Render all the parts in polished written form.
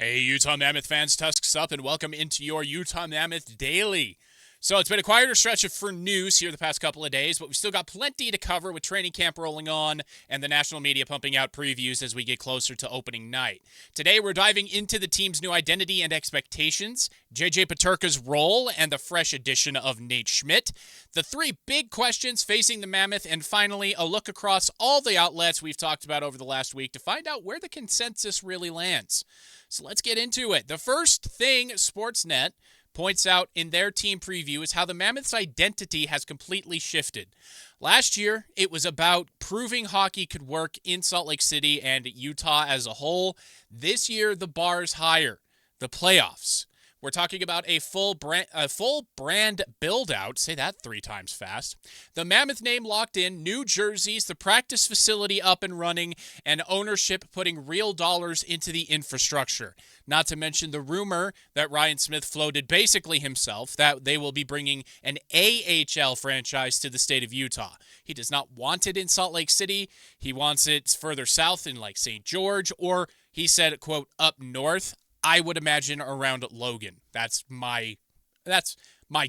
Hey, Utah Mammoth fans, tusks up, and welcome into your Utah Mammoth Daily. So it's been a quieter stretch for news here the past couple of days, but we've still got plenty to cover with training camp rolling on and the national media pumping out previews as we get closer to opening night. Today we're diving into the team's new identity and expectations, J.J. Peterka's role, and the fresh addition of Nate Schmidt, the three big questions facing the Mammoth, and finally a look across all the outlets we've talked about over the last week to find out where the consensus really lands. So let's get into it. The first thing Sportsnet points out in their team preview is how the Mammoth's identity has completely shifted. Last year, it was about proving hockey could work in Salt Lake City and Utah as a whole. This year, the bar is higher. The playoffs. We're talking about a full brand build-out. Say that 3 times fast. The Mammoth name locked in, new jerseys, the practice facility up and running, and ownership putting real dollars into the infrastructure. Not to mention the rumor that Ryan Smith floated basically himself that they will be bringing an AHL franchise to the state of Utah. He does not want it in Salt Lake City. He wants it further south in like St. George, or he said, quote, up north. I would imagine around Logan. That's my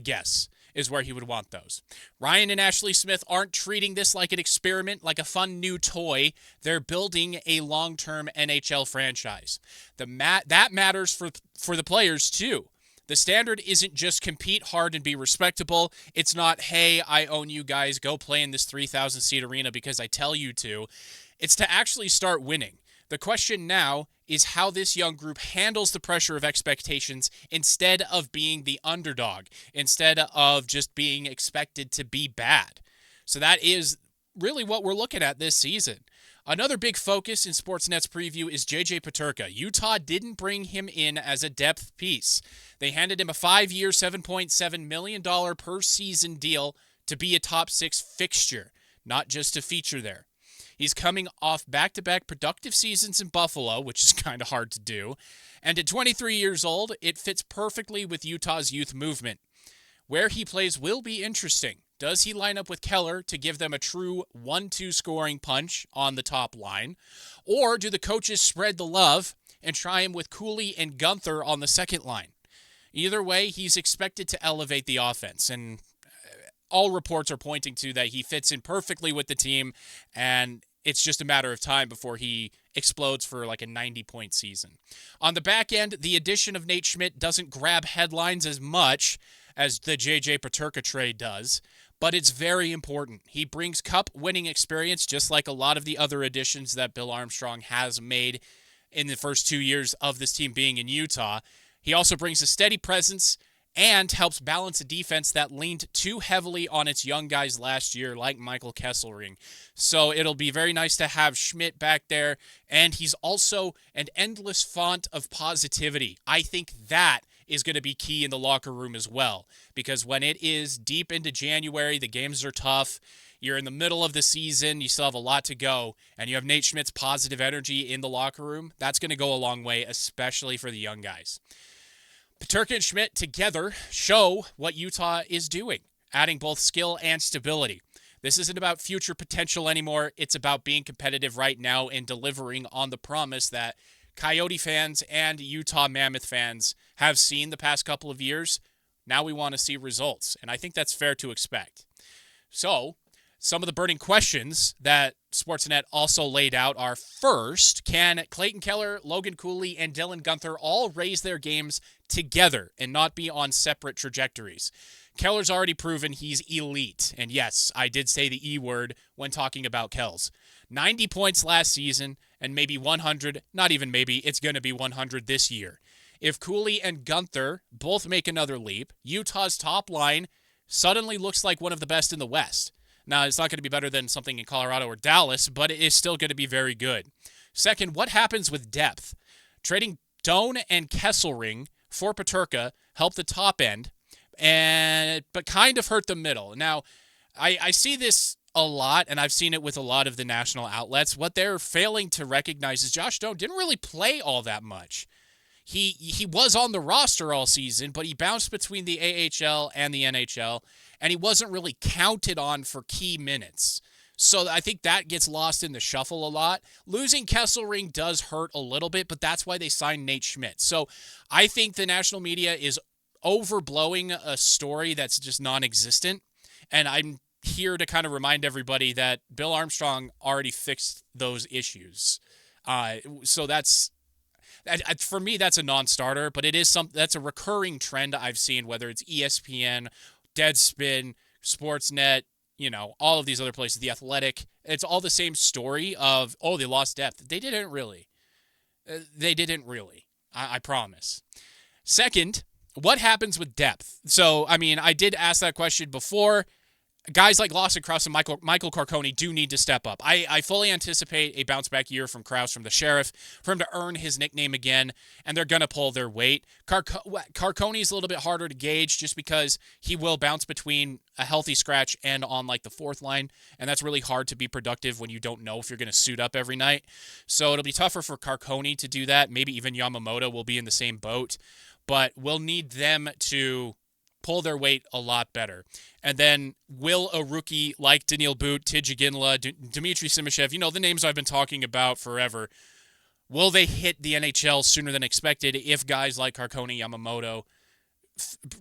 guess, is where he would want those. Ryan and Ashley Smith aren't treating this like an experiment, like a fun new toy. They're building a long-term NHL franchise. That matters for the players, too. The standard isn't just compete hard and be respectable. It's not, hey, I own you guys, go play in this 3,000-seat arena because I tell you to. It's to actually start winning. The question now is how this young group handles the pressure of expectations instead of being the underdog, instead of just being expected to be bad. So that is really what we're looking at this season. Another big focus in Sportsnet's preview is J.J. Peterka. Utah didn't bring him in as a depth piece. They handed him a 5-year, $7.7 million per season deal to be a top 6 fixture, not just a feature there. He's coming off back-to-back productive seasons in Buffalo, which is kind of hard to do. And at 23 years old, it fits perfectly with Utah's youth movement. Where he plays will be interesting. Does he line up with Keller to give them a true 1-2 scoring punch on the top line? Or do the coaches spread the love and try him with Cooley and Gunther on the second line? Either way, he's expected to elevate the offense, and all reports are pointing to that he fits in perfectly with the team, and it's just a matter of time before he explodes for like a 90-point season. On the back end, the addition of Nate Schmidt doesn't grab headlines as much as the J.J. Peterka trade does, but it's very important. He brings cup-winning experience, just like a lot of the other additions that Bill Armstrong has made in the first 2 years of this team being in Utah. He also brings a steady presence and helps balance a defense that leaned too heavily on its young guys last year, like Michael Kesselring. So it'll be very nice to have Schmidt back there, and he's also an endless font of positivity. I think that is going to be key in the locker room as well, because when it is deep into January, the games are tough, you're in the middle of the season, you still have a lot to go, and you have Nate Schmidt's positive energy in the locker room, that's going to go a long way, especially for the young guys. Peterka and Schmidt together show what Utah is doing, adding both skill and stability. This isn't about future potential anymore. It's about being competitive right now and delivering on the promise that Coyote fans and Utah Mammoth fans have seen the past couple of years. Now we want to see results, and I think that's fair to expect. So, some of the burning questions that Sportsnet also laid out are, first, can Clayton Keller, Logan Cooley, and Dylan Gunther all raise their games together and not be on separate trajectories? Keller's already proven he's elite. And yes, I did say the E word when talking about Kells. 90 points last season and maybe 100, not even maybe, it's going to be 100 this year. If Cooley and Gunther both make another leap, Utah's top line suddenly looks like one of the best in the West. Now, it's not going to be better than something in Colorado or Dallas, but it is still going to be very good. Second, what happens with depth? Trading Doan and Kesselring for Peterka helped the top end, but kind of hurt the middle. Now, I see this a lot, and I've seen it with a lot of the national outlets. What they're failing to recognize is Josh Doan didn't really play all that much. He was on the roster all season, but he bounced between the AHL and the NHL, and he wasn't really counted on for key minutes. So I think that gets lost in the shuffle a lot. Losing Kesselring does hurt a little bit, but that's why they signed Nate Schmidt. So I think the national media is overblowing a story that's just non-existent. And I'm here to kind of remind everybody that Bill Armstrong already fixed those issues. So that's, for me, that's a non-starter, but it is that's a recurring trend I've seen, whether it's ESPN, Deadspin, Sportsnet, all of these other places, The Athletic. It's all the same story of, oh, they lost depth. They didn't really. I promise. Second, what happens with depth? So, I did ask that question before. Guys like Lawson Krause and Michael Carcone do need to step up. I fully anticipate a bounce-back year from Krause, from the Sheriff, for him to earn his nickname again, and they're going to pull their weight. Carcone is a little bit harder to gauge just because he will bounce between a healthy scratch and on, the fourth line, and that's really hard to be productive when you don't know if you're going to suit up every night. So it'll be tougher for Carcone to do that. Maybe even Yamamoto will be in the same boat, but we'll need them to pull their weight a lot better. And then will a rookie like Daniil But, Tij Iginla, Dmitry Simashev, the names I've been talking about forever, will they hit the NHL sooner than expected if guys like Carcone, Yamamoto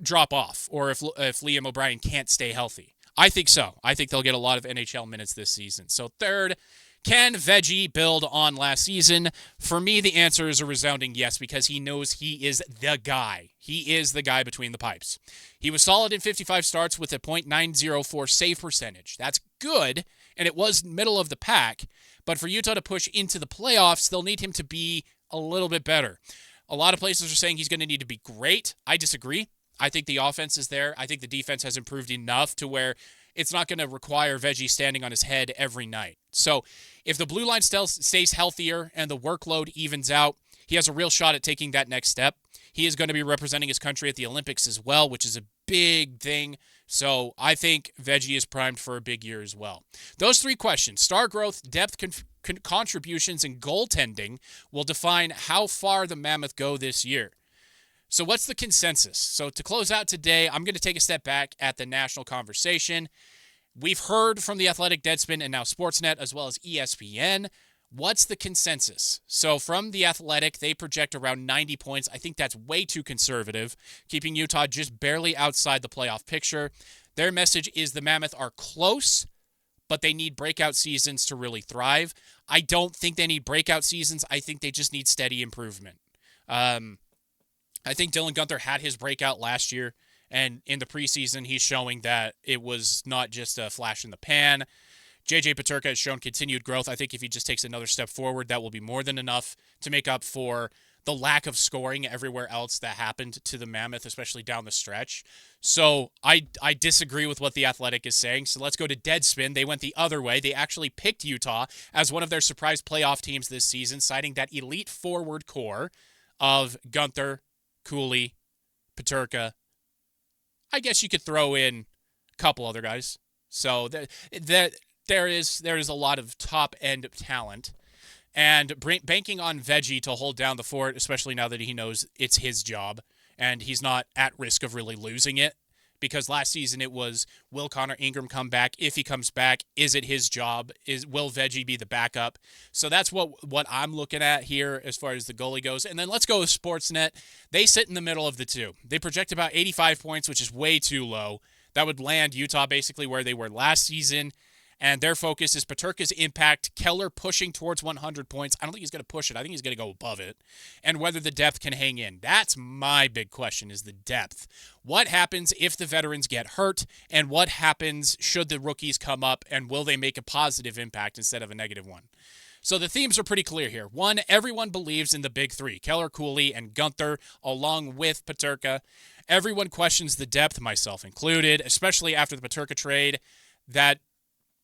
drop off, or if Liam O'Brien can't stay healthy? I think so. I think they'll get a lot of NHL minutes this season. So third, can Veggie build on last season? For me, the answer is a resounding yes, because he knows he is the guy. He is the guy between the pipes. He was solid in 55 starts with a .904 save percentage. That's good, and it was middle of the pack. But for Utah to push into the playoffs, they'll need him to be a little bit better. A lot of places are saying he's going to need to be great. I disagree. I think the offense is there. I think the defense has improved enough to where it's not going to require Veggie standing on his head every night. So if the blue line stays healthier and the workload evens out, he has a real shot at taking that next step. He is going to be representing his country at the Olympics as well, which is a big thing. So I think Veggie is primed for a big year as well. Those three questions, star growth, depth contributions, and goaltending, will define how far the Mammoth go this year. So what's the consensus? So to close out today, I'm going to take a step back at the national conversation. We've heard from The Athletic, Deadspin, and now Sportsnet, as well as ESPN. What's the consensus? So from The Athletic, they project around 90 points. I think that's way too conservative, keeping Utah just barely outside the playoff picture. Their message is the Mammoth are close, but they need breakout seasons to really thrive. I don't think they need breakout seasons. I think they just need steady improvement. I think Dylan Guenther had his breakout last year, and in the preseason, he's showing that it was not just a flash in the pan. J.J. Peterka has shown continued growth. I think if he just takes another step forward, that will be more than enough to make up for the lack of scoring everywhere else that happened to the Mammoth, especially down the stretch. So I disagree with what The Athletic is saying. So let's go to Deadspin. They went the other way. They actually picked Utah as one of their surprise playoff teams this season, citing that elite forward core of Guenther, Cooley, Peterka. I guess you could throw in a couple other guys. So there is a lot of top-end talent. And banking on Veggie to hold down the fort, especially now that he knows it's his job and he's not at risk of really losing it. Because last season it was, will Connor Ingram come back? If he comes back, is it his job? Will Veggie be the backup? So that's what I'm looking at here as far as the goalie goes. And then let's go with Sportsnet. They sit in the middle of the two. They project about 85 points, which is way too low. That would land Utah basically where they were last season. And their focus is Peterka's impact, Keller pushing towards 100 points. I don't think he's going to push it. I think he's going to go above it. And whether the depth can hang in. That's my big question, is the depth. What happens if the veterans get hurt? And what happens should the rookies come up? And will they make a positive impact instead of a negative one? So the themes are pretty clear here. One, everyone believes in the big three, Keller, Cooley, and Guenther, along with Peterka. Everyone questions the depth, myself included, especially after the Peterka trade, that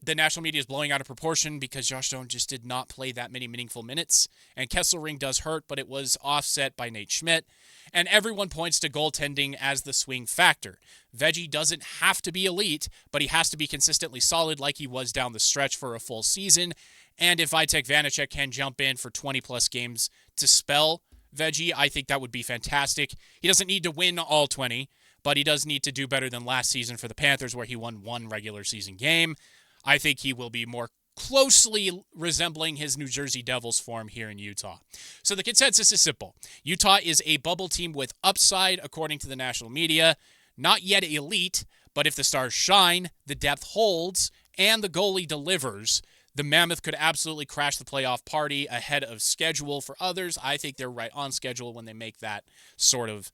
the national media is blowing out of proportion because Josh Doan just did not play that many meaningful minutes. And Kesselring does hurt, but it was offset by Nate Schmidt. And everyone points to goaltending as the swing factor. Veggie doesn't have to be elite, but he has to be consistently solid like he was down the stretch for a full season. And if Vitek Vanacek can jump in for 20-plus games to spell Veggie, I think that would be fantastic. He doesn't need to win all 20, but he does need to do better than last season for the Panthers, where he won one regular season game. I think he will be more closely resembling his New Jersey Devils form here in Utah. So the consensus is simple. Utah is a bubble team with upside, according to the national media. Not yet elite, but if the stars shine, the depth holds, and the goalie delivers, the Mammoth could absolutely crash the playoff party ahead of schedule. For others, I think they're right on schedule when they make that sort of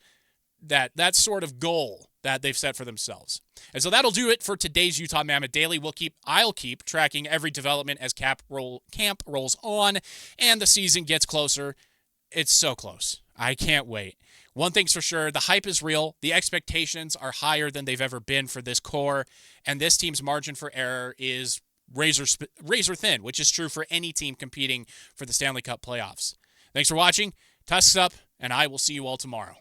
goal that they've set for themselves. And so that'll do it for today's Utah Mammoth Daily. I'll keep tracking every development as camp rolls on and the season gets closer. It's so close. I can't wait. One thing's for sure, the hype is real. The expectations are higher than they've ever been for this core, and this team's margin for error is razor thin, which is true for any team competing for the Stanley Cup playoffs. Thanks for watching. Tusks up, and I will see you all tomorrow.